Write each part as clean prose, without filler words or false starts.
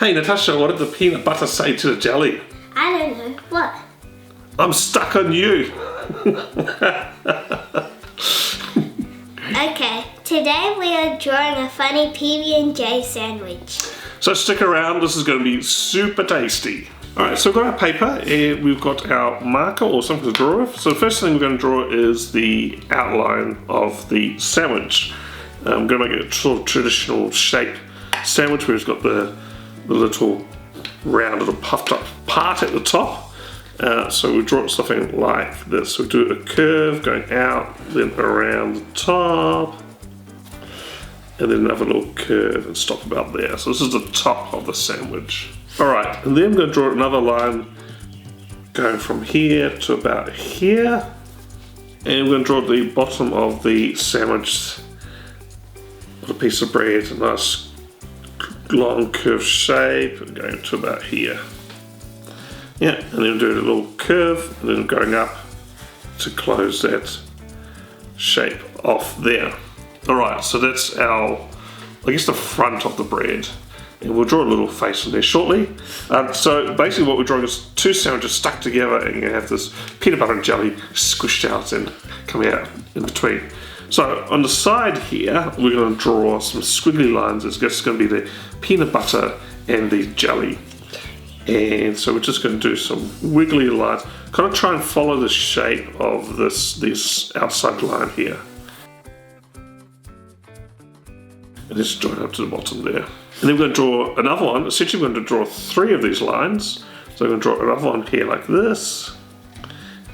Hey Natasha, what did the peanut butter say to the jelly? I don't know. What? I'm stuck on you. Okay, today we are drawing a funny PB&J sandwich. So stick around, this is going to be super tasty. Alright, so we've got our paper and we've got our marker or something to draw with. So the first thing we're going to draw is the outline of the sandwich. I'm going to make a sort of traditional shape sandwich where it's got the little rounded or puffed up part at the top. So we draw something like this. We do a curve going out, then around the top, and then another little curve and stop about there. So this is the top of the sandwich. Alright, and then I'm going to draw another line going from here to about here. And we're going to draw the bottom of the sandwich with a piece of bread, a nice long curved shape, and going to about here. Yeah, and then doing a little curve, and then going up to close that shape off there. Alright, so that's our, I guess, the front of the bread. And we'll draw a little face in there shortly. So basically what we're drawing is two sandwiches stuck together, and you have this peanut butter and jelly squished out and coming out in between. So on the side here, we're going to draw some squiggly lines. It's just going to be the peanut butter and the jelly. And so we're just going to do some wiggly lines, kind of try and follow the shape of this outside line here. And just join up to the bottom there. And then we're going to draw another one. Essentially, we're going to draw three of these lines. So I'm going to draw another one here like this.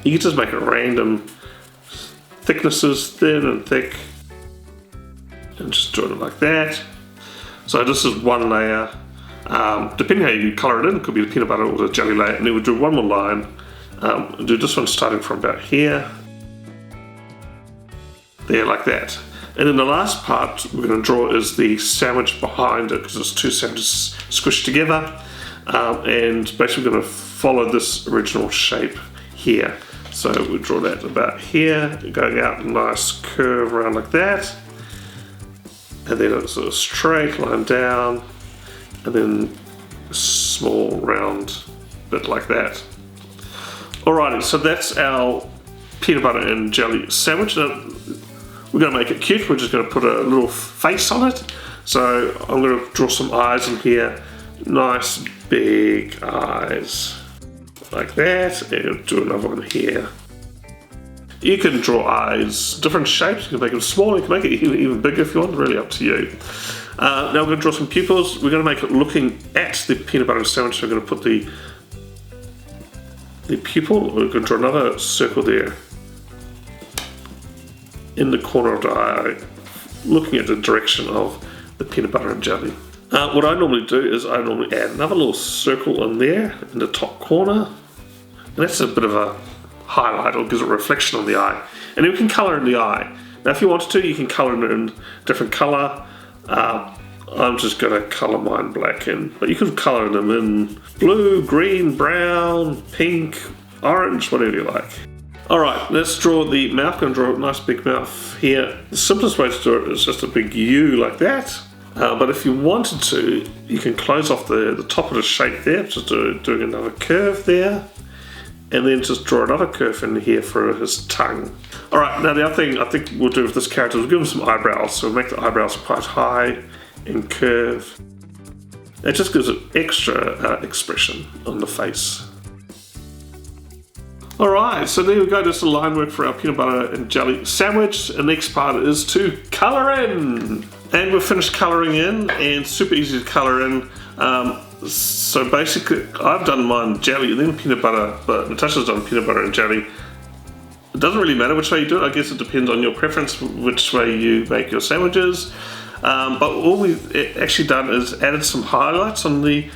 You can just make it random thicknesses, thin and thick. And just join it like that. So this is one layer. Depending how you colour it in, it could be the peanut butter or the jelly layer. And then we'll do one more line. Do this one starting from about here. There, like that. And then the last part we're going to draw is the sandwich behind it, because there's two sandwiches squished together. And basically we're going to follow this original shape here. So we'll draw that about here, going out a nice curve around like that. And then it's a straight line down, and then a small round bit like that. Alrighty, so that's our peanut butter and jelly sandwich. Now, we're going to make it cute. We're just going to put a little face on it. So I'm going to draw some eyes in here. Nice big eyes. Like that. And do another one here. You can draw eyes different shapes. You can make them smaller. You can make it even bigger if you want. Really up to you. Now we're going to draw some pupils. We're going to make it looking at the peanut butter sandwich. So we're going to put the pupil. We're going to draw another circle there in the corner of the eye, looking at the direction of the peanut butter and jelly. What I normally do is I normally add another little circle in there in the top corner, and that's a bit of a highlight, or gives it a reflection on the eye. And then we can colour in the eye. Now if you want to, you can colour it in different colour. I'm just going to colour mine black in, but you can colour them in blue, green, brown, pink, orange, whatever you like. Alright, let's draw the mouth. I'm going to draw a nice big mouth here. The simplest way to do it is just a big U like that. But if you wanted to, you can close off the top of the shape there, just doing another curve there. And then just draw another curve in here for his tongue. Alright, now the other thing I think we'll do with this character is we'll give him some eyebrows. So we'll make the eyebrows quite high and curve. It just gives it extra expression on the face. Alright, so there we go, just a line work for our peanut butter and jelly sandwich. The next part is to colour in. And we've finished colouring in, and super easy to colour in. So basically, I've done mine jelly and then peanut butter, but Natasha's done peanut butter and jelly. It doesn't really matter which way you do it, I guess it depends on your preference, which way you make your sandwiches. But all we've actually done is added some highlights on the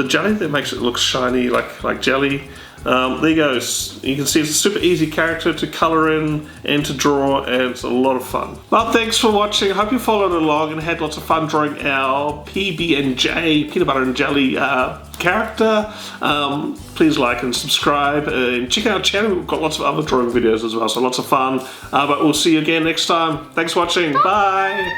jelly that makes it look shiny like jelly. There you go. You can see it's a super easy character to colour in and to draw, and it's a lot of fun. Well, thanks for watching. I hope you followed along and had lots of fun drawing our PB&J, peanut butter and jelly character. Please like and subscribe and check out our channel. We've got lots of other drawing videos as well, so lots of fun. But we'll see you again next time. Thanks for watching. Bye.